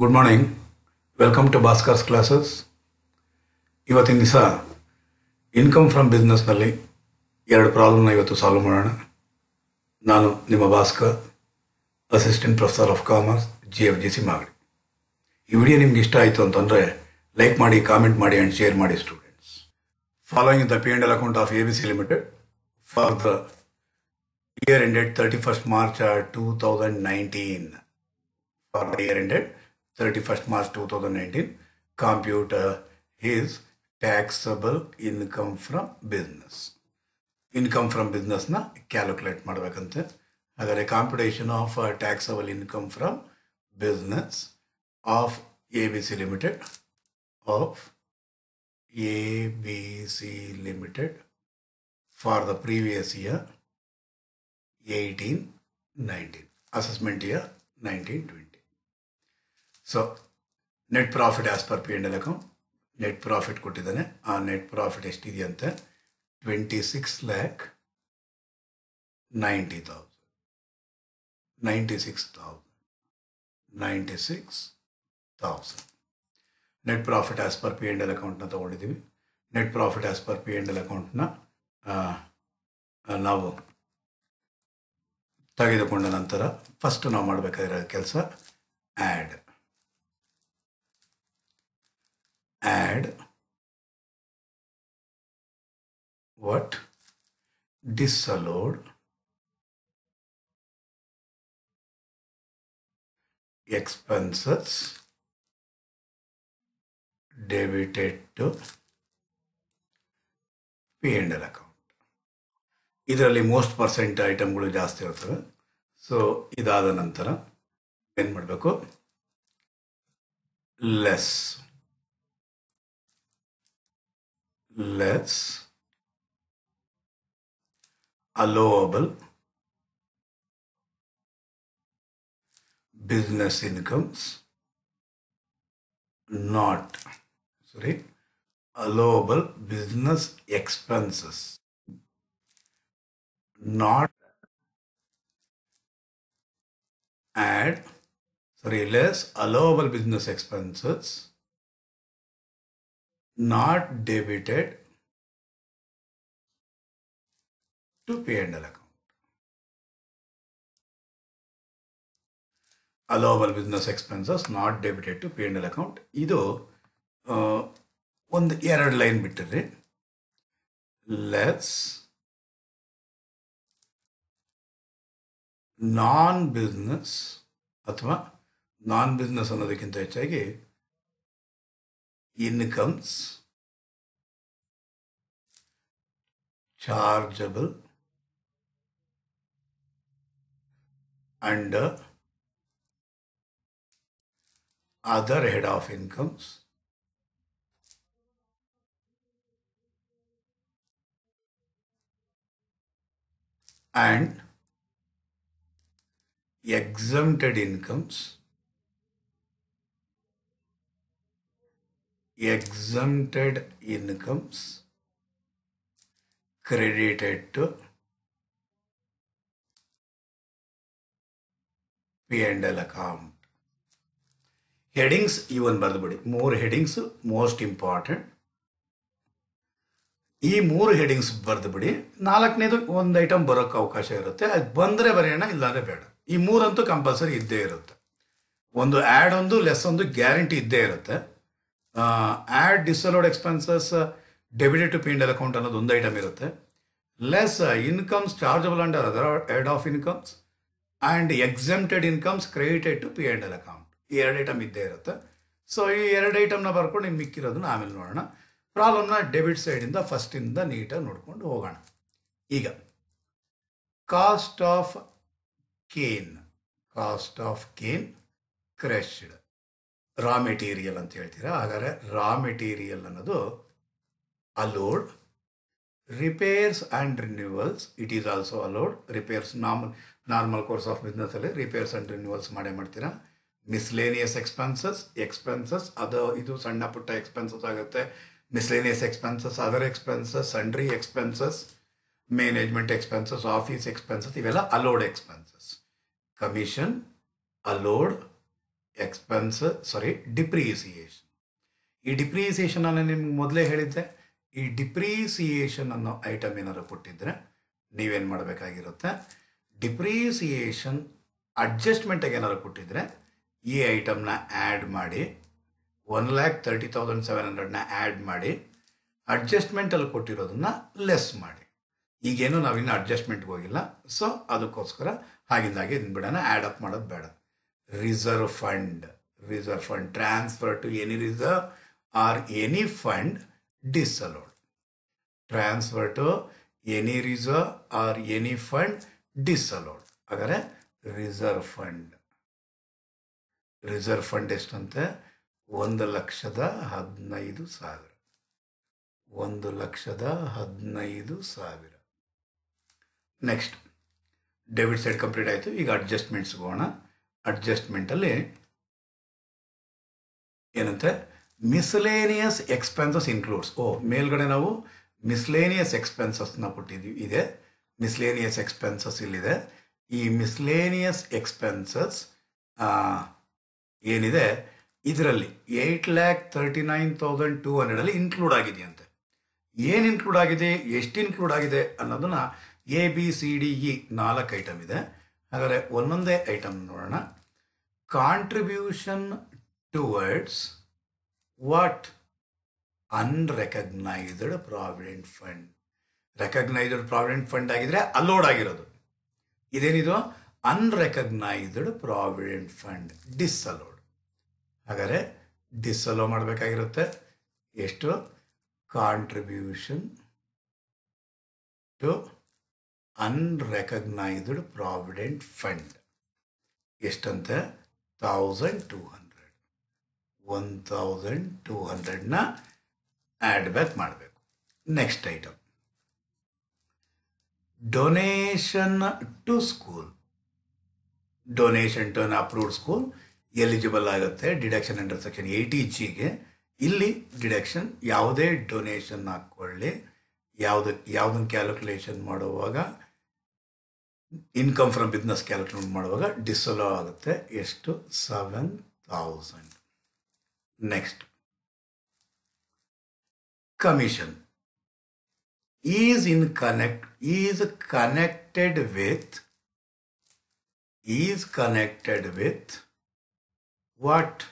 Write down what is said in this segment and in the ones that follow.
Good morning. Welcome to Bhaskar's classes. ಇವತ್ತಿನ ದಿವಸ income from ಬಿಸ್ನೆಸ್ನಲ್ಲಿ 2 ಪ್ರಾಬ್ಲಮ್ನ ಇವತ್ತು ಸಾಲ್ವ್ ಮಾಡೋಣ. ನಾನು ನಿಮ್ಮ Bhaskar, assistant professor of commerce, GFGC Magadi. ಈ ವಿಡಿಯೋ ನಿಮ್ಗೆ ಇಷ್ಟ ಆಯಿತು ಅಂತಂದರೆ ಲೈಕ್ ಮಾಡಿ, ಕಾಮೆಂಟ್ ಮಾಡಿ ಆ್ಯಂಡ್ ಶೇರ್ ಮಾಡಿ students. Following the P&L account of ABC Limited for the year ended 31st March 2019. For the year ended 31st March 2019, compute his taxable income from business. Income from business na calculate ಮಾಡಬೇಕಂತೆ. ಹಾಗಾದರೆ computation of taxable income from business of ABC Limited for the previous year 18-19, assessment year 19-20. So net profit as per P&L account, net profit ಕೊಟ್ಟಿದ್ದಾನೆ. ಆ net profit ಎಷ್ಟಿದೆಯಂತೆ? 96,90,000 net profit as per P&L accountನ ತಗೊಂಡಿದ್ದೀವಿ. net profit as per P&L accountನ ನಾವು ತೆಗೆದುಕೊಂಡ ನಂತರ first ನಾವು ಮಾಡಬೇಕಾಗಿರೋ ಕೆಲಸ add what? Disallowed expenses debited to P&L account. ಇದರಲ್ಲಿ most percent ಐಟಮ್ಗಳು ಜಾಸ್ತಿ ಇರ್ತವೆ. ಸೊ ಇದಾದ ನಂತರ ಏನು ಮಾಡಬೇಕು? ಲೆಸ್ allowable business incomes allowable business expenses less allowable business expenses not debited to P&L account. Allowable business expenses not debited to P&L account. ಇದು ಒಂದು 2 ಲೈನ್ ಬಿಟ್ಟಿರಿ. ಲೆಸ್ ನಾನ್ ಬಿಸ್ನೆಸ್ ಅಥವಾ ನಾನ್ ಬಿಸ್ನೆಸ್ ಅನ್ನೋದಕ್ಕಿಂತ ಹೆಚ್ಚಾಗಿ incomes chargeable under other head of incomes and exempted incomes credited to P&L account. Headings ಇವನ್ ಬರೆದುಬಿಡಿ. 3 headings most important. ಈ 3 headings ಬರೆದುಬಿಡಿ. 4ನೇದು ಒಂದು item ಬರೋಕ್ಕೆ ಅವಕಾಶ ಇರುತ್ತೆ. ಅದು ಬಂದರೆ ಬರೆಯೋಣ, ಇಲ್ಲಾಂದರೆ ಬೇಡ. ಈ 3 ಅಂತೂ ಕಂಪಲ್ಸರಿ ಇದ್ದೇ ಇರುತ್ತೆ. ಒಂದು ಆ್ಯಡ್, ಒಂದು ಲೆಸ್, ಒಂದು ಗ್ಯಾರಂಟಿ ಇದ್ದೇ ಇರುತ್ತೆ. Add disallowed expenses debited to P&L account ಅನ್ನೋದು ಒಂದು ಐಟಮ್ ಇರುತ್ತೆ. Less incomes chargeable under other head of incomes and exempted incomes credited to P&L account. ಈ 2 ಐಟಮ್ ಇದ್ದೇ ಇರುತ್ತೆ. ಸೊ ಈ 2 ಐಟಮ್ನ ಬರ್ಕೊಂಡು ನಿಮ್ಗೆ ಮಿಕ್ಕಿರೋದನ್ನ ಆಮೇಲೆ ನೋಡೋಣ. ಪ್ರಾಬ್ಲಮ್ನ ಡೆಬಿಟ್ ಸೈಡಿಂದ ಫಸ್ಟಿಂದ ನೀಟಾಗಿ ನೋಡ್ಕೊಂಡು ಹೋಗೋಣ. ಈಗ cost of cane crushed raw material ಅಂತ ಹೇಳ್ತೀರಾ. ಹಾಗಾದರೆ ರಾ ಮೆಟೀರಿಯಲ್ ಅನ್ನೋದು allowed. Repairs and renewals it is also allowed. Repairs normal course of ಬಿಸ್ನೆಸ್ಸಲ್ಲಿ ರಿಪೇರ್ಸ್ ಆ್ಯಂಡ್ ರಿನ್ಯೂವಲ್ಸ್ ಮಾಡ್ತೀರಾ. ಮಿಸ್ಲೇನಿಯಸ್ ಎಕ್ಸ್ಪೆನ್ಸಸ್ ಇದು ಸಣ್ಣ ಪುಟ್ಟ ಎಕ್ಸ್ಪೆನ್ಸಸ್ ಆಗುತ್ತೆ. Miscellaneous expenses, other expenses, sundry expenses, management expenses, office expenses, ಇವೆಲ್ಲ allowed expenses. Commission allowed, expense depreciation. ಈ depreciation ನಾನು ನಿಮ್ಗೆ ಮೊದಲೇ ಹೇಳಿದ್ದೆ. ಈ ಡಿಪ್ರಿಸಿಯೇಷನ್ ಅನ್ನೋ ಐಟಮ್ ಏನಾದ್ರು ಕೊಟ್ಟಿದ್ರೆ ನೀವೇನು ಮಾಡಬೇಕಾಗಿರುತ್ತೆ, ಡಿಪ್ರಿಸಿಯೇಷನ್ ಅಡ್ಜಸ್ಟ್ಮೆಂಟಾಗಿ ಏನಾದ್ರು ಕೊಟ್ಟಿದ್ರೆ ಈ ಐಟಮ್ನ ಆ್ಯಡ್ ಮಾಡಿ 1,30,700ನ ಆ್ಯಡ್ ಮಾಡಿ ಅಡ್ಜಸ್ಟ್ಮೆಂಟಲ್ಲಿ ಕೊಟ್ಟಿರೋದನ್ನ ಲೆಸ್ ಮಾಡಿ. ಈಗೇನು ನಾವಿನ್ನು ಅಡ್ಜಸ್ಟ್ಮೆಂಟ್ಗೆ ಹೋಗಿಲ್ಲ, ಸೊ ಅದಕ್ಕೋಸ್ಕರ ಹಾಗಿಂದಾಗೆ ಇದನ್ನ ಬಿಡೋಣ, ಆ್ಯಡ್ ಅಪ್ ಮಾಡೋದು ಬೇಡ. Reserve fund transfer to any reserve or any fund disallowed. Transfer to any reserve or any fund disallowed. ಹಾಗಾದರೆ ರಿಸರ್ವ್ ಫಂಡ್ ಎಷ್ಟಂತೆ? 1,15,000. 1,15,000. ನೆಕ್ಸ್ಟ್ ಡೆಬಿಟ್ ಸೈಡ್ ಕಂಪ್ಲೀಟ್ ಆಯಿತು. ಈಗ ಅಡ್ಜಸ್ಟ್ಮೆಂಟ್ಸ್ಗೆ ಹೋಗೋಣ. ಅಡ್ಜಸ್ಟ್ಮೆಂಟಲ್ಲಿ ಏನಂತೆ, ಮಿಸ್ಲೇನಿಯಸ್ ಎಕ್ಸ್ಪೆನ್ಸಸ್ ಇನ್ಕ್ಲೂಡ್ಸ್. ಮೇಲ್ಗಡೆ ನಾವು ಮಿಸ್ಲೇನಿಯಸ್ ಎಕ್ಸ್ಪೆನ್ಸಸ್ನ ಕೊಟ್ಟಿದ್ದೀವಿ, ಇದೆ ಮಿಸ್ಲೇನಿಯಸ್ ಎಕ್ಸ್ಪೆನ್ಸಸ್ ಇಲ್ಲಿದೆ. ಈ ಮಿಸ್ಲೇನಿಯಸ್ ಎಕ್ಸ್ಪೆನ್ಸಸ್ ಏನಿದೆ ಇದರಲ್ಲಿ 8,39,200 ಇನ್ಕ್ಲೂಡ್ ಆಗಿದೆಯಂತೆ. ಏನು ಇನ್ಕ್ಲೂಡ್ ಆಗಿದೆ, ಎಷ್ಟು ಇನ್ಕ್ಲೂಡ್ ಆಗಿದೆ ಅನ್ನೋದನ್ನ ABCDE 4 ಐಟಮ್ ಇದೆ. ಹಾಗಾದರೆ ಒಂದೊಂದೇ ಐಟಮ್ ನೋಡೋಣ. Contribution towards what? Unrecognised provident fund. Recognised provident fund ಆಗಿದ್ರೆ ಅಲೋಡ್ ಆಗಿರೋದು. ಇದೇನಿದು? Unrecognised provident fund, disallowed. ಹಾಗಾದರೆ ಡಿಸಲೋ ಮಾಡಬೇಕಾಗಿರುತ್ತೆ. ಎಷ್ಟು? Contribution to unrecognised provident fund ಎಷ್ಟಂತೆ? 1,200. 1,200ನ ಆ್ಯಡ್ ಬ್ಯಾಕ್ ಮಾಡಬೇಕು. Next item donation to school. Donation to unapproved school eligible ಆಗುತ್ತೆ ಡಿಡಕ್ಷನ್ ಅಂಡರ್ ಸೆಕ್ಷನ್ 80Gಗೆ. ಇಲ್ಲಿ ಡಿಡಕ್ಷನ್ ಯಾವುದೇ ಡೊನೇಷನ್ ಹಾಕ್ಕೊಳ್ಳಿ, ಯಾವುದನ್ನು ಕ್ಯಾಲ್ಕುಲೇಷನ್ ಮಾಡುವಾಗ, ಇನ್ಕಮ್ ಫ್ರಮ್ ಬಿಸ್ನೆಸ್ ಕ್ಯಾಲ್ಕುಲೇಟ್ ಮಾಡುವಾಗ ಡಿಸಲೋ ಆಗುತ್ತೆ. ಎಷ್ಟು? 7,000. Next commission is connected with what?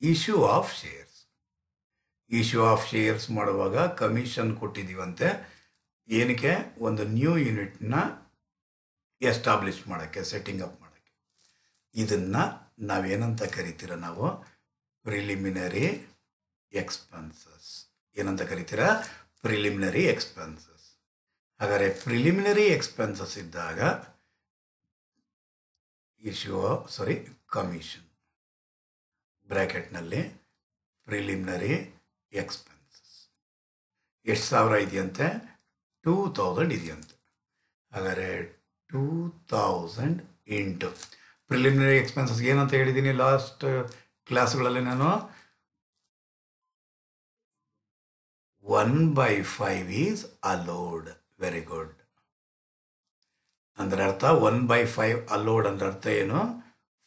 Issue of shares. Issue of shares ಮಾಡುವಾಗ ಕಮಿಷನ್ ಕೊಟ್ಟಿದ್ದೀವಂತೆ. ಏನಕ್ಕೆ? ಒಂದು ನ್ಯೂ ಯೂನಿಟ್ನ ಎಸ್ಟಾಬ್ಲಿಷ್ ಮಾಡೋಕ್ಕೆ, ಸೆಟ್ಟಿಂಗ್ ಅಪ್ ಮಾಡೋಕ್ಕೆ. ಇದನ್ನು ನಾವೇನಂತ ಕರಿತೀರ? ನಾವು ಪ್ರಿಲಿಮಿನರಿ ಎಕ್ಸ್ಪೆನ್ಸಸ್. ಏನಂತ ಕರಿತೀರ? Preliminary expenses. ಹಾಗಾದರೆ ಪ್ರಿಲಿಮಿನರಿ ಎಕ್ಸ್ಪೆನ್ಸಸ್ ಇದ್ದಾಗ ಕಮಿಷನ್ ಬ್ರ್ಯಾಕೆಟ್ನಲ್ಲಿ ಪ್ರಿಲಿಮಿನರಿ ಎಕ್ಸ್ಪೆನ್ಸಸ್ ಎಷ್ಟು ಸಾವಿರ ಇದೆಯಂತೆ? 2,000 ಇದೆಯಂತೆ. ಹಾಗಾದರೆ 2,000 ಇಂಟು ಪ್ರಿಲಿಮಿನರಿ ಎಕ್ಸ್ಪೆನ್ಸಸ್ ಏನಂತ ಹೇಳಿದ್ದೀನಿ ಲಾಸ್ಟ್ ಕ್ಲಾಸ್ಗಳಲ್ಲಿ ನಾನು? 1/5 ಈಸ್ ಅಲೋಡ್. Very good. ಅಂದರೆ ಅರ್ಥ 1/5 ಅಲೋಡ್ ಅಂದ್ರೆ ಅರ್ಥ ಏನು?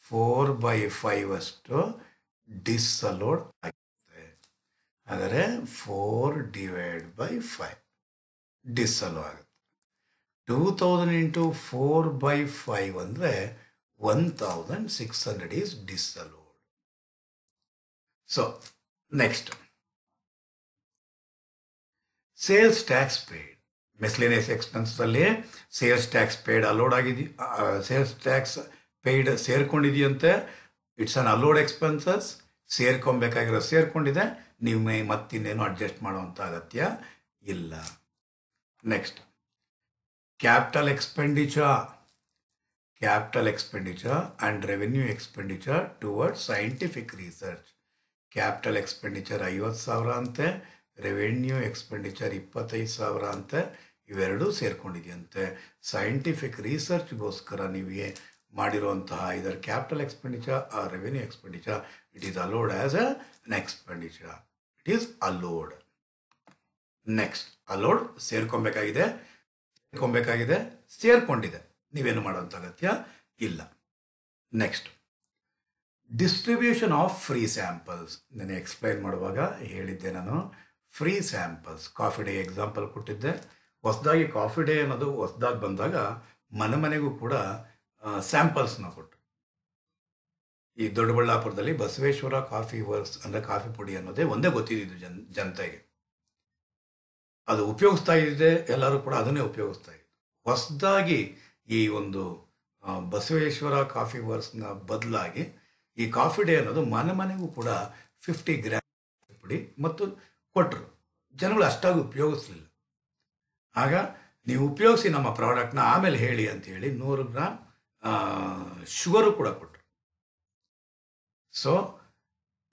4/5 ಅಷ್ಟು ಡಿಸಲೋಡ್ ಆಗುತ್ತೆ. ಹಾಗಾದರೆ 4/5 ಡಿಸಲೋ ಆಗುತ್ತೆ. 2,000 ಇಂಟು 4/5 ಅಂದರೆ 1,600 is disallowed. So next sales tax paid. Miscellaneous ಎಕ್ಸ್ಪೆನ್ಸಲ್ಲಿ ಸೇಲ್ಸ್ ಟ್ಯಾಕ್ಸ್ ಪೇಯ್ಡ್ ಅಲೋಡ್ ಆಗಿದೆಯಾ? ಸೇಲ್ಸ್ ಟ್ಯಾಕ್ಸ್ ಪೇಯ್ಡ್ ಸೇರ್ಕೊಂಡಿದೆಯಂತೆ. It's an allowed expenses. ಸೇರ್ಕೊಬೇಕಾಗಿರೋ ಸೇರ್ಕೊಂಡಿದೆ. ನೀವು ಮತ್ತಿನ್ನೇನು ಅಡ್ಜಸ್ಟ್ ಮಾಡುವಂಥ ಅಗತ್ಯ ಇಲ್ಲ. Next capital expenditure and revenue expenditure towards scientific research. Capital expenditure 50,000 ಅಂತೆ, ರೆವೆನ್ಯೂ ಎಕ್ಸ್ಪೆಂಡಿಚರ್ 25,000 ಅಂತೆ. ಇವೆರಡೂ ಸೇರ್ಕೊಂಡಿದೆಯಂತೆ. ಸೈಂಟಿಫಿಕ್ ರಿಸರ್ಚ್ಗೋಸ್ಕರ ನೀವು ಮಾಡಿರುವಂತಹ ಇದರ ಕ್ಯಾಪಿಟಲ್ ಎಕ್ಸ್ಪೆಂಡಿಚರ್ ಆ revenue expenditure, it is allowed as an expenditure. It is allowed. Next allowed ಸೇರ್ಕೊಬೇಕಾಗಿದೆ, ಸೇರ್ಕೊಂಡಿದೆ. ನೀವೇನು ಮಾಡೋಂಥ ಅಗತ್ಯ ಇಲ್ಲ. Next distribution of free samples ನಾನು ಎಕ್ಸ್ಪ್ಲೈನ್ ಮಾಡುವಾಗ ಹೇಳಿದ್ದೆ. ನಾನು free samples Coffee Day example ಕೊಟ್ಟಿದ್ದೆ. ಹೊಸದಾಗಿ ಕಾಫಿ ಡೇ ಅನ್ನೋದು ಹೊಸದಾಗಿ ಬಂದಾಗ ಮನೆ ಮನೆಗೂ ಕೂಡ ಸ್ಯಾಂಪಲ್ಸ್ನ ಕೊಟ್ಟರು. ಈ ದೊಡ್ಡಬಳ್ಳಾಪುರದಲ್ಲಿ ಬಸವೇಶ್ವರ ಕಾಫಿ ವರ್ಕ್ಸ್ ಅಂದರೆ ಕಾಫಿ ಪುಡಿ ಅನ್ನೋದೇ ಒಂದೇ ಗೊತ್ತಿದ್ದು ಜನತೆಗೆ. ಅದು ಉಪಯೋಗಿಸ್ತಾ ಇದ್ದೆ, ಎಲ್ಲರೂ ಕೂಡ ಅದನ್ನೇ ಉಪಯೋಗಿಸ್ತಾ ಇದ್ರು. ಹೊಸದಾಗಿ ಈ ಒಂದು ಬಸವೇಶ್ವರ ಕಾಫಿ ವರ್ಕ್ಸ್ನ ಬದಲಾಗಿ ಈ ಕಾಫಿ ಡೇ ಅನ್ನೋದು ಮನೆ ಮನೆಗೂ ಕೂಡ 50 ಗ್ರಾಮ್ ಪುಡಿ ಮತ್ತು ಕೊಟ್ಟರು. ಜನಗಳು ಅಷ್ಟಾಗಿ ಉಪಯೋಗಿಸ್ಲಿಲ್ಲ. ಆಗ ನೀವು ಉಪಯೋಗಿಸಿ ನಮ್ಮ ಪ್ರಾಡಕ್ಟ್ನ ಆಮೇಲೆ ಹೇಳಿ ಅಂತೇಳಿ 100 ಗ್ರಾಮ್ ಶುಗರು ಕೂಡ ಕೊಟ್ಟರು. ಸೊ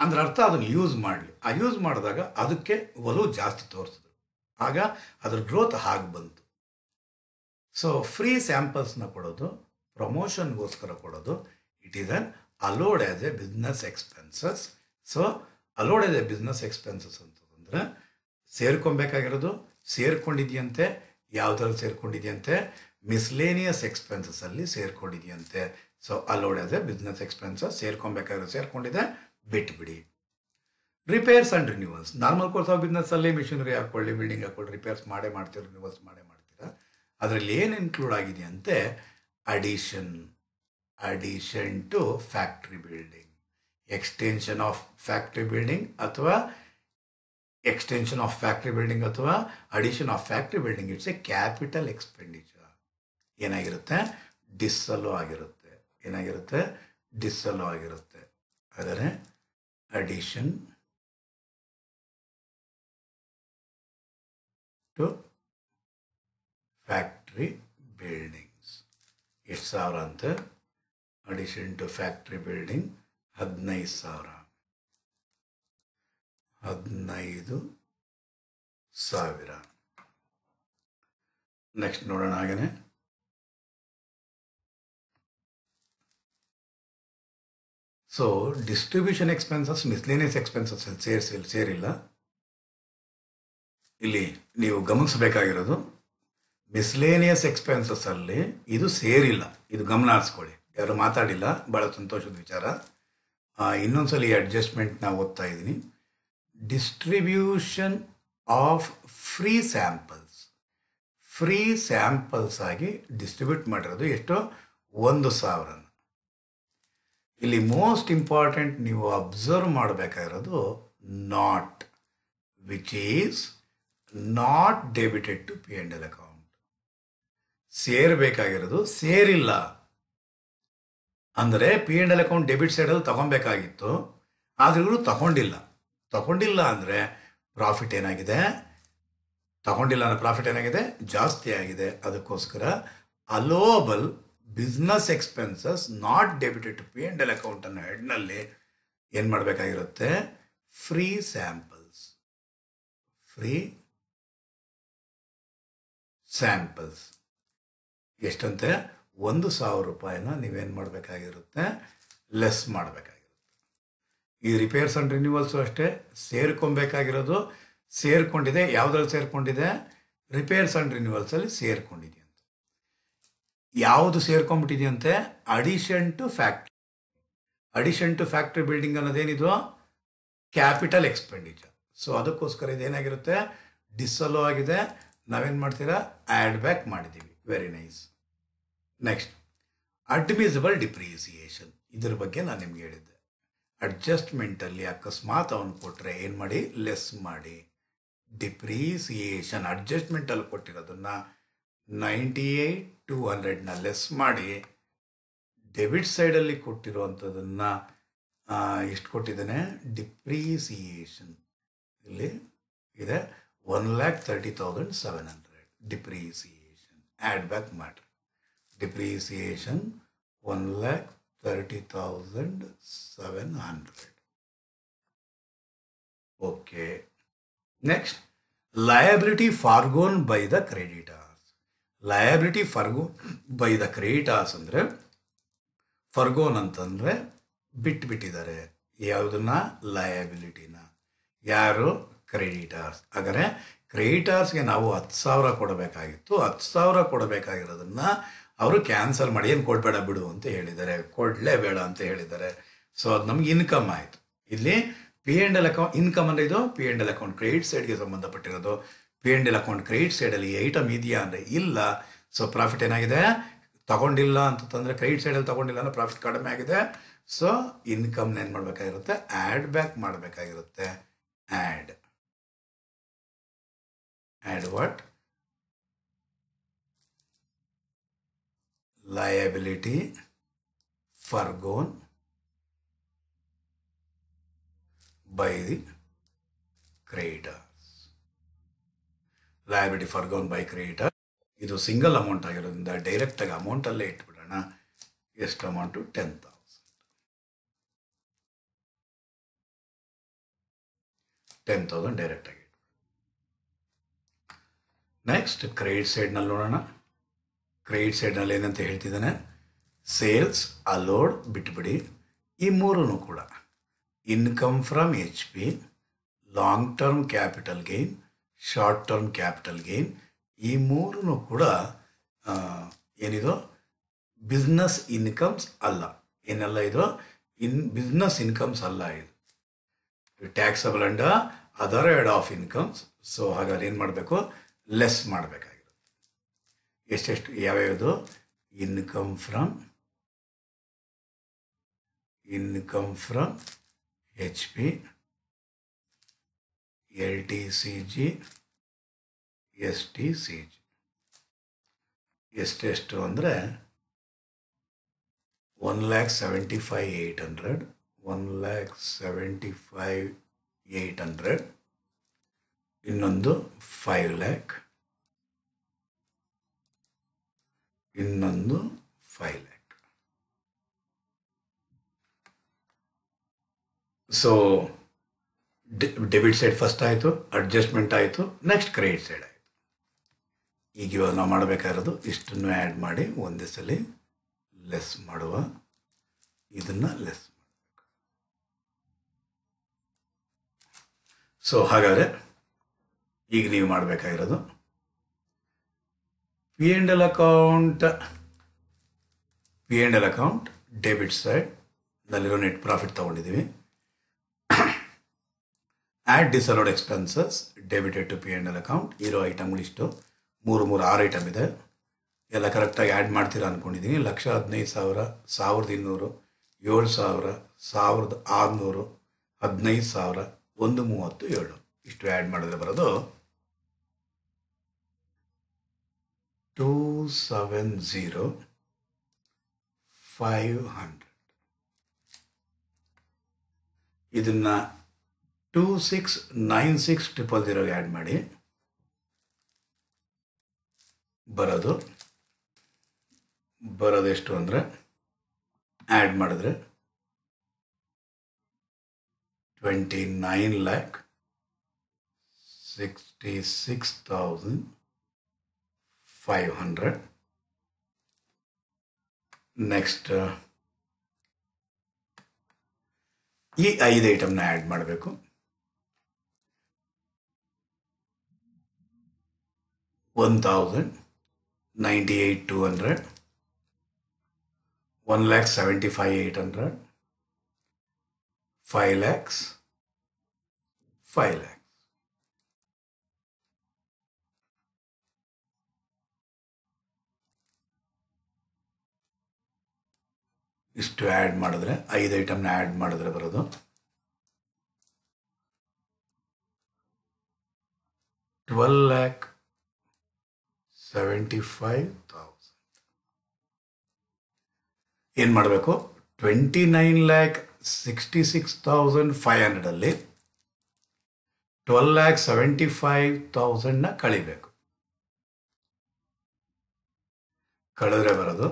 ಅಂದ್ರೆ ಅರ್ಥ ಅದನ್ನು ಯೂಸ್ ಮಾಡಲಿ. ಆ ಯೂಸ್ ಮಾಡಿದಾಗ ಅದಕ್ಕೆ ಒಲವು ಜಾಸ್ತಿ ತೋರಿಸಿದ್ರು. ಆಗ ಅದ್ರ ಗ್ರೋತ್ ಹಾಗೆ ಬಂತು. ಸೊ ಫ್ರೀ ಸ್ಯಾಂಪಲ್ಸ್ನ ಕೊಡೋದು, ಪ್ರಮೋಷನ್ಗೋಸ್ಕರ ಕೊಡೋದು, it is an allowed as a business expenses. So allowed as a business expenses ಅಂತಂದರೆ ಸೇರ್ಕೊಬೇಕಾಗಿರೋದು ಸೇರ್ಕೊಂಡಿದೆಯಂತೆ. ಯಾವುದ್ರಲ್ಲಿ ಸೇರ್ಕೊಂಡಿದೆಯಂತೆ? ಮಿಸ್ಲೇನಿಯಸ್ ಎಕ್ಸ್ಪೆನ್ಸಸ್ಸಲ್ಲಿ ಸೇರ್ಕೊಂಡಿದೆಯಂತೆ. So allowed as a business expenses, ಸೇರ್ಕೊಬೇಕಾಗಿರೋದು ಸೇರ್ಕೊಂಡಿದೆ, ಬಿಟ್ಬಿಡಿ. Repairs and renewals, normal course of ಬಿಸ್ನೆಸ್ಸಲ್ಲಿ ಮಿಷಿನರಿ ಹಾಕ್ಕೊಳ್ಳಿ, ಬಿಲ್ಡಿಂಗ್ ಹಾಕ್ಕೊಳ್ಳಿ, ರಿಪೇರ್ಸ್ ಮಾಡೇ ಮಾಡ್ತೀರಾ, ರಿನ್ಯೂವಲ್ಸ್ ಮಾಡೇ ಮಾಡ್ತೀರಾ. ಅದರಲ್ಲಿ ಏನು ಇನ್ಕ್ಲೂಡ್ ಆಗಿದೆಯಂತೆ? Addition to factory building, extension of factory building ಅಥವಾ addition of factory building. It's A capital expenditure. ಏನಾಗಿರುತ್ತೆ? ಡಿಸ್ಅಲೋ ಆಗಿರುತ್ತೆ. ಡಿಸ್ಅಲೋ ಆಗಿರುತ್ತೆ. ಆದರೆ ಅಡಿಷನ್ ಟು ಫ್ಯಾಕ್ಟ್ರಿ ಬಿಲ್ಡಿಂಗ್ಸ್ ಎಷ್ಟು ಸಾವಿರ ಅಂತೆ? Addition to factory building 15,000. 15,000. Next ನೋಡೋಣ. ಹಾಗೇನೆ so distribution expenses miscellaneous expenses ಸೇರಿಲ್ಲ. ಇಲ್ಲಿ ನೀವು ಗಮನಿಸಬೇಕಾಗಿರೋದು ಮಿಸ್ಲೇನಿಯಸ್ ಎಕ್ಸ್ಪೆನ್ಸಸ್ ಅಲ್ಲಿ ಇದು ಸೇರಿಲ್ಲ. ಇದು ಗಮನ ಹರಿಸ್ಕೊಳ್ಳಿ. ಯಾರು ಮಾತಾಡಿಲ್ಲ, ಭಾಳ ಸಂತೋಷದ ವಿಚಾರ. ಇನ್ನೊಂದ್ಸಲ ಈ ಅಡ್ಜಸ್ಟ್ಮೆಂಟ್ನ ಓದ್ತಾ ಇದ್ದೀನಿ. ಡಿಸ್ಟ್ರಿಬ್ಯೂಷನ್ ಆಫ್ ಫ್ರೀ ಸ್ಯಾಂಪಲ್ಸ್ ಆಗಿ ಡಿಸ್ಟ್ರಿಬ್ಯೂಟ್ ಮಾಡಿರೋದು ಎಷ್ಟು? 1,000. ಇಲ್ಲಿ ಮೋಸ್ಟ್ ಇಂಪಾರ್ಟೆಂಟ್ ನೀವು ಅಬ್ಸರ್ವ್ ಮಾಡಬೇಕಾಗಿರೋದು not, which is not debited to P&L account. ಸೇರಬೇಕಾಗಿರೋದು ಸೇರಿಲ್ಲ. ಅಂದರೆ P&L ಅಕೌಂಟ್ ಡೆಬಿಟ್ ಸೈಡಲ್ಲಿ ತಗೊಬೇಕಾಗಿತ್ತು, ಆದರೆ ಇವರು ತಗೊಂಡಿಲ್ಲ ಅಂದರೆ ಪ್ರಾಫಿಟ್ ಏನಾಗಿದೆ? ಜಾಸ್ತಿ ಆಗಿದೆ. ಅದಕ್ಕೋಸ್ಕರ allowable business expenses not debited to P&L account ಅನ್ನೋ ಹೆಡ್ನಲ್ಲಿ ಏನು ಮಾಡಬೇಕಾಗಿರುತ್ತೆ? Free samples ಎಷ್ಟಂತೆ? 1,000 ರೂಪಾಯಿನ ನೀವೇನು ಮಾಡಬೇಕಾಗಿರುತ್ತೆ? ಲೆಸ್ ಮಾಡಬೇಕಾಗಿರುತ್ತೆ. ಈ ರಿಪೇರ್ಸ್ ಆ್ಯಂಡ್ ರಿನ್ಯೂವಲ್ಸು ಅಷ್ಟೇ. ಸೇರ್ಕೊಂಡಿದೆ. ಯಾವುದ್ರಲ್ಲಿ ಸೇರ್ಕೊಂಡಿದೆ? ರಿಪೇರ್ಸ್ ಆ್ಯಂಡ್ ರಿನ್ಯೂವಲ್ಸಲ್ಲಿ ಸೇರ್ಕೊಂಡಿದೆಯಂತೆ. ಯಾವುದು ಸೇರ್ಕೊಂಡ್ಬಿಟ್ಟಿದೆಯಂತೆ? ಅಡಿಷನ್ ಟು ಫ್ಯಾಕ್ಟ್ರಿ ಬಿಲ್ಡಿಂಗ್ ಅನ್ನೋದೇನಿದು? Capital expenditure. ಸೊ ಅದಕ್ಕೋಸ್ಕರ ಇದೇನಾಗಿರುತ್ತೆ? ಡಿಸ್ಅಲೋ ಆಗಿದೆ. ನಾವೇನು ಮಾಡ್ತೀರಾ? ಆ್ಯಡ್ ಬ್ಯಾಕ್ ಮಾಡಿದ್ದೀವಿ. Very nice. Next admissible depreciation. ಇದ್ರ ಬಗ್ಗೆ ನಾನು ನಿಮ್ಗೆ ಹೇಳಿದ್ದೆ. ಅಡ್ಜಸ್ಟ್ಮೆಂಟಲ್ಲಿ ಅಕಸ್ಮಾತ್ ಅವನು ಕೊಟ್ಟರೆ ಏನು ಮಾಡಿ? ಲೆಸ್ ಮಾಡಿ. ಡಿಪ್ರಿಸಿಯೇಷನ್ ಅಡ್ಜಸ್ಟ್ಮೆಂಟಲ್ಲಿ ಕೊಟ್ಟಿರೋದನ್ನ 98,200ನ ಲೆಸ್ ಮಾಡಿ, ಡೆಬಿಟ್ ಸೈಡಲ್ಲಿ ಕೊಟ್ಟಿರುವಂಥದ್ದನ್ನು ಎಷ್ಟು ಕೊಟ್ಟಿದ್ದಾನೆ? ಡಿಪ್ರಿಸಿಯೇಷನ್ ಇಲ್ಲಿ ಇದೆ 1,30,700 ಡಿಪ್ರಿಸಿಯೇಷನ್. ಆ್ಯಡ್ ಬ್ಯಾಕ್ ಮಾಡಿ. Depreciation 1,30,700. Okay. Next liability forgone by the creditors ಅಂದರೆ ಫರ್ಗೋನ್ ಅಂತಂದರೆ ಬಿಟ್ಟಿದ್ದಾರೆ. ಯಾವುದನ್ನ? ಲಯಬಿಲಿಟಿನ. ಯಾರು? ಕ್ರೆಡಿಟಾರ್ಸ್. ಹಾಗಾದರೆ ಕ್ರೆಡಿಟಾರ್ಸ್ಗೆ ನಾವು 10,000 ಕೊಡಬೇಕಾಗಿತ್ತು. 10,000 ಕೊಡಬೇಕಾಗಿರೋದನ್ನ ಅವರು ಕ್ಯಾನ್ಸಲ್ ಮಾಡಿ, ಏನು ಕೊಡಬೇಡ ಬಿಡು ಅಂತ ಹೇಳಿದ್ದಾರೆ, ಕೊಡಲೇಬೇಡ ಅಂತ ಹೇಳಿದ್ದಾರೆ. ಸೊ ಅದು ನಮ್ಗೆ ಇನ್ಕಮ್ ಆಯಿತು. ಇಲ್ಲಿ P and L account income ಅಂದರೆ ಇದು P and L account credit ಸೈಡ್ಗೆ ಸಂಬಂಧಪಟ್ಟಿರೋದು. P and L account credit ಸೈಡಲ್ಲಿ ಈ ಐಟಮ್ ಇದೆಯಾ ಅಂದರೆ ಇಲ್ಲ. ಸೊ ಪ್ರಾಫಿಟ್ ಏನಾಗಿದೆ, ತಗೊಂಡಿಲ್ಲ ಅಂತಂದರೆ ಕ್ರೆಡಿಟ್ ಸೈಡಲ್ಲಿ ತಗೊಂಡಿಲ್ಲ ಅಂದರೆ ಪ್ರಾಫಿಟ್ ಕಡಿಮೆ ಆಗಿದೆ. ಸೊ ಇನ್ಕಮ್ನ ಏನು ಮಾಡಬೇಕಾಗಿರುತ್ತೆ, ಆ್ಯಡ್ ಬ್ಯಾಕ್ ಮಾಡಬೇಕಾಗಿರುತ್ತೆ. Add what, liability forgone by the creditors. liability forgone by creditor. ಇದು ಸಿಂಗಲ್ ಅಮೌಂಟ್ ಆಗಿರೋದ್ರಿಂದ ಡೈರೆಕ್ಟಾಗಿ ಅಮೌಂಟಲ್ಲೇ ಇಟ್ಬಿಡೋಣ. ಎಷ್ಟು ಅಮೌಂಟು, 10,000 ಡೈರೆಕ್ಟಾಗಿ. ನೆಕ್ಸ್ಟ್ ಕ್ರೆಡಿಟ್ ಸೈಡ್ನಲ್ಲಿ ನೋಡೋಣ. ಕ್ರೆಡಿಟ್ ಸೈಡ್ನಲ್ಲಿ ಏನಂತ ಹೇಳ್ತಿದ್ದಾನೆ, ಸೇಲ್ಸ್ ಅಲೋಡ್ ಬಿಟ್ಬಿಡಿ. ಈ ಮೂರೂ ಕೂಡ income from H P, long term capital gain, short term capital gain, ಈ ಮೂರೂ ಕೂಡ ಏನಿದು ಬಿಸ್ನೆಸ್ ಇನ್ಕಮ್ಸ್ ಅಲ್ಲ. ಏನೆಲ್ಲ ಇದು ಬಿಸ್ನೆಸ್ ಇನ್ಕಮ್ಸ್ ಅಲ್ಲ. ಇದು taxable and other head of incomes. So ಹಾಗಾದ್ರೆ ಏನು ಮಾಡಬೇಕು, ಲೆಸ್ ಮಾಡಬೇಕಾಗಿರುತ್ತೆ. ಎಷ್ಟೆಷ್ಟು ಯಾವ್ಯಾವುದು, income from H P, L T C G, S T C G. ಎಷ್ಟೆಷ್ಟು ಅಂದರೆ 1,75,800, 1,75,800, ಇನ್ನೊಂದು 5 lakh, ಇನ್ನೊಂದು 5 lakh. So debit side first ಆಯಿತು, ಅಡ್ಜಸ್ಟ್ಮೆಂಟ್ ಆಯಿತು, ನೆಕ್ಸ್ಟ್ ಕ್ರೆಡಿಟ್ ಸೈಡ್ ಆಯಿತು. ಈಗ ಇವಾಗ ನಾವು ಮಾಡಬೇಕಾಗಿರೋದು ಇಷ್ಟನ್ನು ಆ್ಯಡ್ ಮಾಡಿ ಒಂದೇ ಸಲ ಲೆಸ್ ಮಾಡುವ, ಇದನ್ನು ಲೆಸ್ ಮಾಡಬೇಕು. ಸೊ ಹಾಗಾದರೆ ಈಗ ನೀವು ಮಾಡಬೇಕಾಗಿರೋದು P and L account debit side ನಲ್ಲಿರೋ ನೆಟ್ ಪ್ರಾಫಿಟ್ ತೊಗೊಂಡಿದ್ದೀವಿ. Add disallowed expenses debited to P and L account. ಇರೋ ಐಟಮ್ಗಳಿಷ್ಟು 6 ಐಟಮ್ ಇದೆ. ಎಲ್ಲ ಕರೆಕ್ಟಾಗಿ ಆ್ಯಡ್ ಮಾಡ್ತೀರಾ ಅಂದ್ಕೊಂಡಿದ್ದೀನಿ. 1,15,000, 1,200, 7,000, 1,600, 15,000, 1,37 ಇಷ್ಟು ಆ್ಯಡ್ ಮಾಡಿದ್ರೆ ಬರೋದು 270,500. ಇದನ್ನು 2696,000 ಆ್ಯಡ್ ಮಾಡಿ ಬರೋದು ಎಷ್ಟು ಅಂದರೆ ಆ್ಯಡ್ ಮಾಡಿದ್ರೆ 29,66,500. ನೆಕ್ಸ್ಟ್ ಈ 5 ಐಟಮ್ನ ಆ್ಯಡ್ ಮಾಡಬೇಕು. 1,98,200, 1,75,800, 5 lakhs, 5 lakhs. ಇಷ್ಟು ಆ್ಯಡ್ ಮಾಡಿದ್ರೆ 5 ಐಟಮ್ನ ಆ್ಯಡ್ ಮಾಡಿದ್ರೆ ಬರೋದು 12,75,000. ಏನು ಮಾಡಬೇಕು, 29,66,500 12,75,000 ಕಳಿಬೇಕು. ಕಳೆದ್ರೆ ಬರೋದು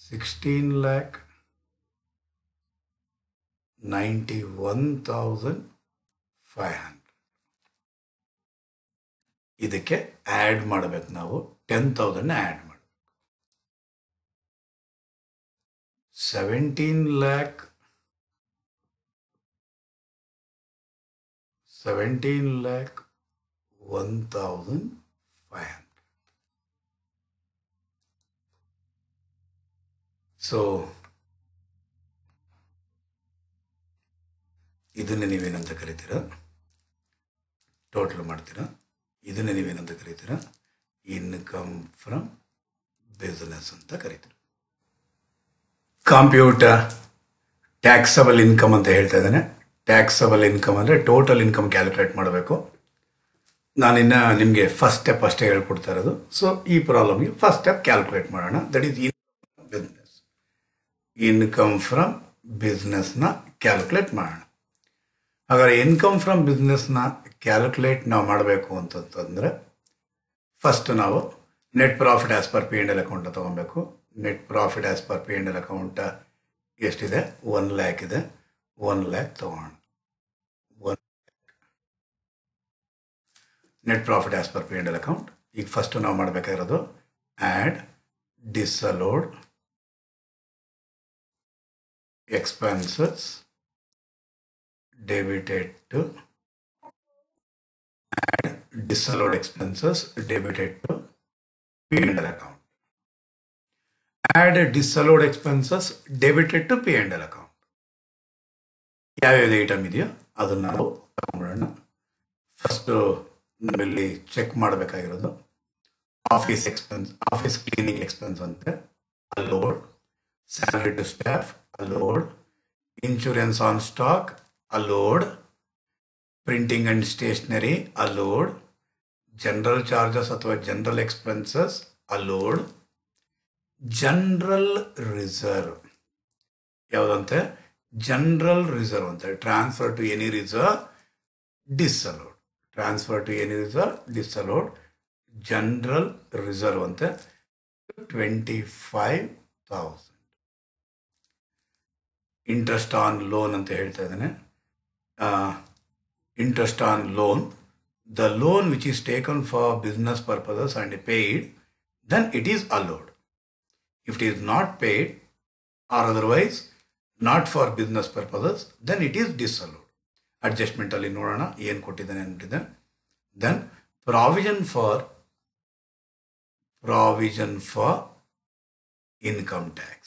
16,91,500. ಇದಕ್ಕೆ ಆ್ಯಡ್ ಮಾಡಬೇಕು ನಾವು 10,000 ಆ್ಯಡ್ ಮಾಡಬೇಕು. 17,01,500. ಸೊ ಇದನ್ನೇ ನೀವೇನಂತ ಕರಿತೀರಾ? ಟೋಟಲ್ ಮಾಡ್ತೀರಾ. ಇದನ್ನೇ ನೀವೇನಂತ ಕರಿತೀರಾ? ಇನ್ಕಮ್ ಫ್ರಮ್ ಬಿಸ್ನೆಸ್ ಅಂತ ಕರಿತೀರಾ. ಕಂಪ್ಯೂಟ್ ಟ್ಯಾಕ್ಸಬಲ್ ಇನ್ಕಮ್ ಅಂತ ಹೇಳ್ತಾ ಇದ್ದಾನೆ. ಟ್ಯಾಕ್ಸಬಲ್ ಇನ್ಕಮ್ ಅಂದರೆ ಟೋಟಲ್ ಇನ್ಕಮ್ ಕ್ಯಾಲ್ಕುಲೇಟ್ ಮಾಡಬೇಕು. ನಾನಿನ್ನು ನಿಮಗೆ ಫಸ್ಟ್ ಸ್ಟೆಪ್ ಅಷ್ಟೇ ಹೇಳ್ಕೊಡ್ತಾ ಇರೋದು. ಸೊ ಈ ಪ್ರಾಬ್ಲಮ್ಗೆ ಫಸ್ಟ್ ಸ್ಟೆಪ್ ಕ್ಯಾಲ್ಕುಲೇಟ್ ಮಾಡೋಣ. That is business. Income from ಬಿಸ್ನೆಸ್ನ ಕ್ಯಾಲ್ಕುಲೇಟ್ ಮಾಡೋಣ. ಹಾಗಾದ್ರೆ ಇನ್ಕಮ್ ಫ್ರಮ್ ಬಿಸ್ನೆಸ್ನ ಕ್ಯಾಲ್ಕುಲೇಟ್ ನಾವು ಮಾಡಬೇಕು ಅಂತಂತಂದರೆ ಫಸ್ಟ್ ನಾವು net profit as per P and L account ತೊಗೊಬೇಕು. Net profit as per P and L account ಎಷ್ಟಿದೆ? 1 lakh ಇದೆ. 1 lakh ತಗೋಣ. Net profit as per P and L account. ಈಗ ಫಸ್ಟು ನಾವು ಮಾಡಬೇಕಾಗಿರೋದು add disallowed expenses debited to disallowed expenses debited to P&L account. Add disallowed expenses debited to P&L account. ಯಾವ್ಯಾವ item ಇದೆಯೋ ಅದನ್ನು ನಾವು ತಗೊಂಡ್ಬಿಡೋಣ. ಫಸ್ಟು ನಾವಿಲ್ಲಿ ಚೆಕ್ ಮಾಡಬೇಕಾಗಿರೋದು office expense, office cleaning expense ಅಂತೆ allowed, salary to staff allowed, insurance on stock allowed, printing and stationery allowed, general charges ಅಥವಾ general expenses allowed, general reserve ಯಾವುದಂತೆ? ಜನರಲ್ ರಿಸರ್ವ್ ಅಂತ. Transfer to any reserve disallowed, transfer to any reserve disallowed, general reserve ಅಂತೆ 25,000. Interest on loan ಅಂತ ಹೇಳ್ತಾ ಇದ್ದಾನೆ. Interest on loan, the loan which is taken for business purposes and paid, then it is allowed. If it is not paid or otherwise not for business purposes, then it is disallowed. Adjustment alli nodana ಏನು ಕೊಟ್ಟಿದ್ದಾನೆ ಅಂತಿದೆ. Then provision for income tax.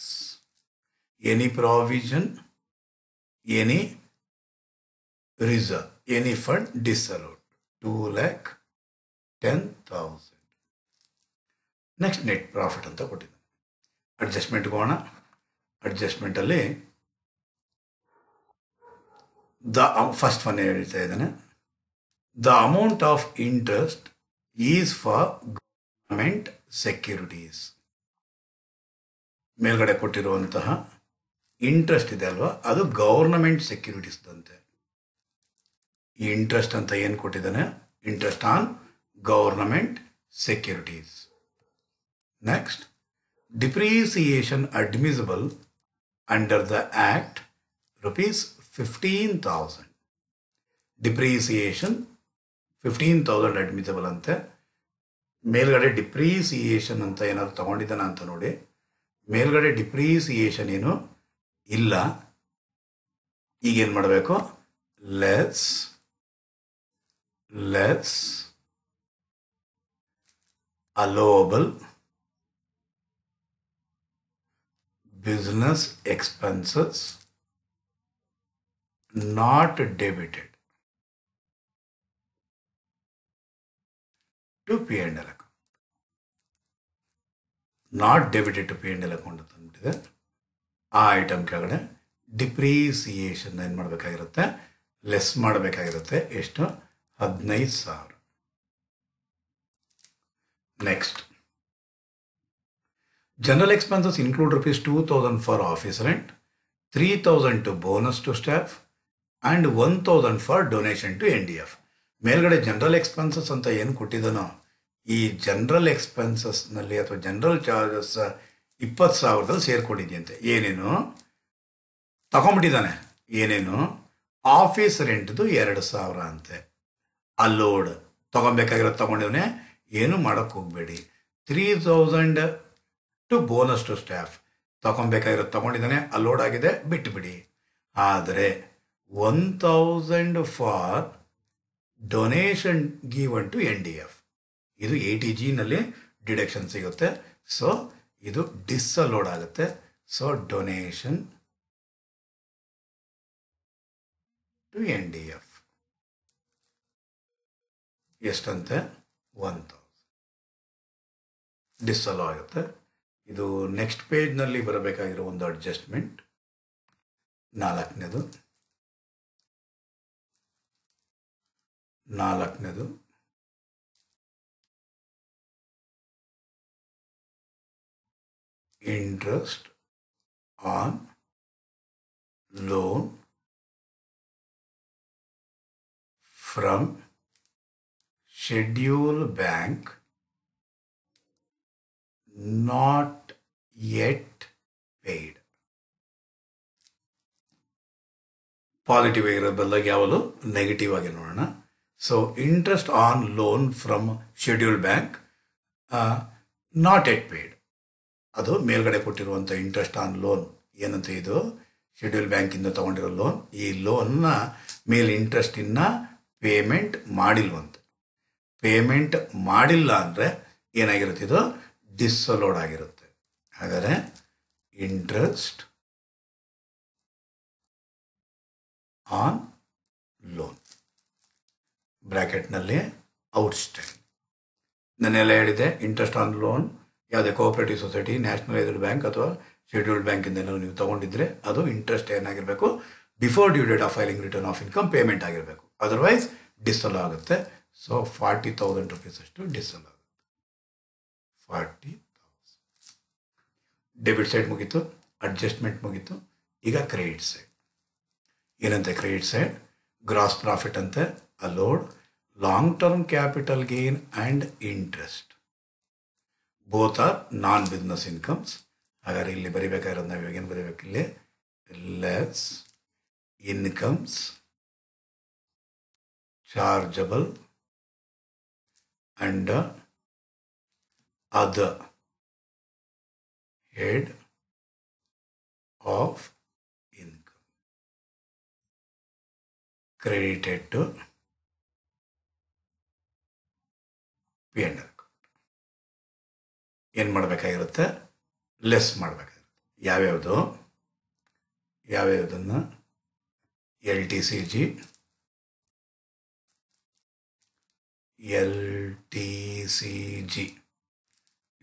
Any provision, any reserve, any fund disallowed 2,10,000. Next net profit ಅಂತ ಕೊಟ್ಟಿದ್ದಾನೆ. Adjustment ಹೋಗೋಣ. ಅಡ್ಜಸ್ಟ್ಮೆಂಟಲ್ಲಿ first one ಹೇಳ್ತಾ ಇದ್ದಾನೆ, the amount of interest is for government securities. ಮೇಲ್ಗಡೆ ಕೊಟ್ಟಿರುವಂತಹ ಇಂಟ್ರೆಸ್ಟ್ ಇದೆ ಅಲ್ವಾ, ಅದು ಗವರ್ನಮೆಂಟ್ ಸೆಕ್ಯೂರಿಟೀಸ್ ಅಂತೆ. ಈ ಇಂಟ್ರೆಸ್ಟ್ ಅಂತ ಏನು ಕೊಟ್ಟಿದ್ದಾನೆ? Interest on government securities. Next, depreciation admissible under the act ₹15,000. Depreciation 15,000 admissible ಅಂತೆ. ಮೇಲ್ಗಡೆ ಡಿಪ್ರಿಸಿಯೇಷನ್ ಅಂತ ಏನಾದ್ರು ತಗೊಂಡಿದ್ದಾನ ಅಂತ ನೋಡಿ. ಮೇಲ್ಗಡೆ ಡಿಪ್ರಿಸಿಯೇಷನ್ ಏನು ಇಲ್ಲ. ಈಗೇನು ಮಾಡಬೇಕು? ಲೆಸ್ allowable business expenses not debited to P&L account. Not debited to P&L account ಅಂತ ಅಂದ್ಬಿಟ್ಟಿದೆ. ಆ ಐಟಮ್ ಕೆಳಗಡೆ ಡಿಪ್ರಿಸಿಯೇಷನ್ ಏನು ಮಾಡಬೇಕಾಗಿರುತ್ತೆ? ಲೆಸ್ ಮಾಡಬೇಕಾಗಿರುತ್ತೆ. ಎಷ್ಟು? 15,000. Next, general expenses include ₹2,000 for office rent, 3,000 to bonus to staff and 1,000 for donation to NDF. ಮೇಲ್ಗಡೆ general expenses ಅಂತ ಏನು ಕೊಟ್ಟಿದ್ದಾನೋ, ಈ ಜನರಲ್ ಎಕ್ಸ್ಪೆನ್ಸಸ್ನಲ್ಲಿ ಅಥವಾ ಜನರಲ್ ಚಾರ್ಜಸ್ 20,000 ಸೇರ್ಕೊಂಡಿದೆಯಂತೆ. ಏನೇನು ತಗೊಂಡ್ಬಿಟ್ಟಿದ್ದಾನೆ? ಏನೇನು? ಆಫೀಸ್ ರೆಂಟ್ದು 2,000 ಅಂತೆ. ಅಲ್ಲೋಡ್ ತೊಗೊಬೇಕಾಗಿರೋದು ತೊಗೊಂಡಿವನೇ, ಏನು ಮಾಡೋಕ್ಕೆ ಹೋಗಬೇಡಿ. 3,000 ಟು ಬೋನಸ್ ಟು ಸ್ಟಾಫ್ ತೊಗೊಬೇಕಾಗಿರೋದು ತೊಗೊಂಡಿದ್ದಾನೆ, ಅಲ್ಲೋಡ್ ಆಗಿದೆ, ಬಿಟ್ಟುಬಿಡಿ. ಆದರೆ 1,000 for donation given to NDF, ಇದು ATGನಲ್ಲಿ ಡಿಡಕ್ಷನ್ ಸಿಗುತ್ತೆ. ಸೊ ಇದು ಡಿಸ್ಅಲೋಡ್ ಆಗುತ್ತೆ. So donation to N D F ಎಷ್ಟಂತೆ 1000 ಡಿಸಲೋ ಆಗುತ್ತೆ. ಇದು ನೆಕ್ಸ್ಟ್ ಪೇಜ್ನಲ್ಲಿ ಬರಬೇಕಾಗಿರೋ ಒಂದು ಅಡ್ಜಸ್ಟ್ಮೆಂಟ್. ನಾಲ್ಕನೇದು interest on loan from schedule bank not yet paid. Positive ಆಗಿರೋ ಬದಲಾಗಿ ಯಾವುದು ನೆಗೆಟಿವ್ ಆಗಿ ನೋಡೋಣ. So interest on loan from schedule bank not yet paid, ಅದು ಮೇಲ್ಗಡೆ ಕೊಟ್ಟಿರುವಂಥ ಇಂಟ್ರೆಸ್ಟ್ ಆನ್ ಲೋನ್ ಏನಂತ, ಇದು ಶೆಡ್ಯೂಲ್ ಬ್ಯಾಂಕಿಂದ ತಗೊಂಡಿರೋ ಲೋನ್. ಈ ಲೋನ್ನ ಮೇಲೆ ಇಂಟ್ರೆಸ್ಟ್ ಇನ್ನು ಪೇಮೆಂಟ್ ಮಾಡಿಲ್ವಂತೆ. ಪೇಮೆಂಟ್ ಮಾಡಿಲ್ಲ ಅಂದರೆ ಏನಾಗಿರುತ್ತೆ, ಇದು ಡಿಸಲೋಡ್ ಆಗಿರುತ್ತೆ. ಹಾಗಾದರೆ ಇಂಟ್ರೆಸ್ಟ್ ಆನ್ ಲೋನ್ ಬ್ರ್ಯಾಕೆಟ್ನಲ್ಲಿ ಔಟ್ಸ್ಟ್ಯಾಂಡಿಂಗ್. ನಾನೆಲ್ಲ ಹೇಳಿದೆ, ಇಂಟ್ರೆಸ್ಟ್ ಆನ್ ಲೋನ್ ಯಾವುದೇ ಕೋಆಪರೇಟಿವ್ ಸೊಸೈಟಿ, ನ್ಯಾಷನಲೈಸ್ಡ್ ಬ್ಯಾಂಕ್ ಅಥವಾ ಶೆಡ್ಯೂಲ್ಡ್ ಬ್ಯಾಂಕಿಂದ ನೀವು ತಗೊಂಡಿದ್ರೆ ಅದು ಇಂಟ್ರೆಸ್ಟ್ ಏನಾಗಿರಬೇಕು, before due date of filing return of income payment ಆಗಿರಬೇಕು, ಅದರ್ವೈಸ್ ಡಿಸಲೋ ಆಗುತ್ತೆ. ಸೊ 40,000 rupees ಅಷ್ಟು ಡಿಸಲೋ ಆಗುತ್ತೆ. 40,000 ಡೆಬಿಟ್ ಸೈಡ್ ಮುಗೀತು, ಅಡ್ಜಸ್ಟ್ಮೆಂಟ್ ಮುಗೀತು. ಈಗ ಕ್ರೆಡಿಟ್ ಸೈಡ್ ಏನಂತೆ, ಕ್ರೆಡಿಟ್ ಸೈಡ್ ಗ್ರಾಸ್ ಪ್ರಾಫಿಟ್ ಅಂತೆ, allowed long term capital gain and interest both are non business incomes. ಹಾಗಾದ್ರೆ ಇಲ್ಲಿ ಬರಿಬೇಕಾಗಿರೋದು ನಾವು ಇವಾಗ ಏನು ಬರೀಬೇಕು, ಇಲ್ಲಿ less incomes chargeable under other head of income credited to P&L account. ಏನು ಮಾಡಬೇಕಾಗಿರುತ್ತೆ, ಲೆಸ್ ಮಾಡಬೇಕಾಗಿರುತ್ತೆ. ಯಾವ್ಯಾವುದನ್ನು LTCG,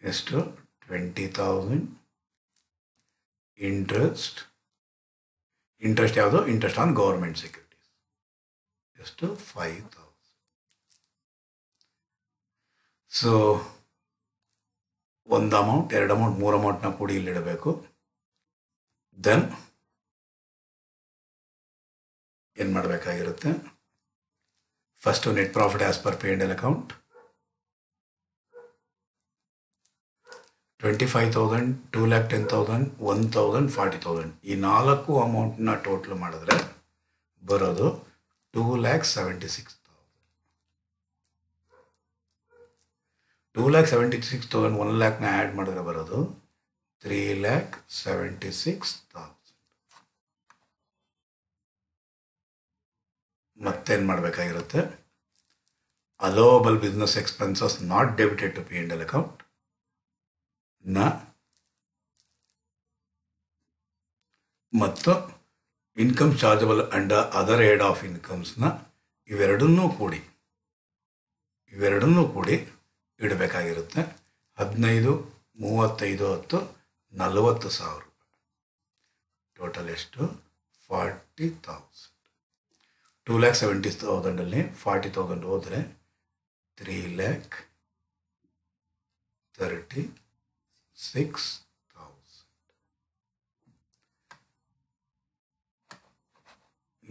ಎಷ್ಟು 20,000. ಇಂಟ್ರೆಸ್ಟ್ ಯಾವುದು, ಇಂಟ್ರೆಸ್ಟ್ ಆನ್ ಗೌರ್ಮೆಂಟ್ ಸೆಕ್ಯೂರಿಟೀಸ್ ಎಷ್ಟು 5,000. ಸೊ ಒಂದು ಅಮೌಂಟ್, ಎರಡು ಅಮೌಂಟ್, ಮೂರು ಅಮೌಂಟ್ನ ಕೂಡಿ ಇಲ್ಲಿಡಬೇಕು. ದೆನ್ ಏನು ಮಾಡಬೇಕಾಗಿರುತ್ತೆ, first net profit as per P&L account 25,000, 2,10,000, 1,000, 40,000. ಈ 4 ಅಮೌಂಟ್ನ ಟೋಟಲ್ ಮಾಡಿದ್ರೆ ಬರೋದು 2,76,000. 2,76,000 1 lakh ಆ್ಯಡ್ ಮಾಡಿದ್ರೆ ಬರೋದು 3,76,000. ಮತ್ತೇನು ಮಾಡಬೇಕಾಗಿರುತ್ತೆ, allowable business expenses not debited to P&L account ಮತ್ತು income chargeable under other head of ಇನ್ಕಮ್ಸ್ನ ಇವೆರಡನ್ನೂ ಕೂಡಿ ಇಡಬೇಕಾಗಿರುತ್ತೆ. 15, 35, 10, 40,000. ಟೋಟಲ್ ಎಷ್ಟು, 40,000. 2,70,000 40,000 ಹೋದರೆ 3,36,000.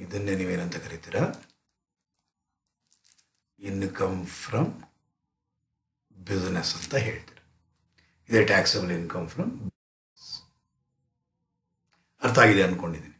ಇದನ್ನೇ ನೀವೇನಂತ ಕರಿತೀರಾ, ಇನ್ಕಮ್ ಫ್ರಮ್ ಬಿಸ್ನೆಸ್ ಅಂತ ಹೇಳ್ತೀರ. ಇದೇ ಟ್ಯಾಕ್ಸಬಲ್ ಇನ್ಕಮ್ ಫ್ರಮ್. ಅರ್ಥ ಆಗಿದೆ ಅಂದ್ಕೊಂಡಿದ್ದೀನಿ.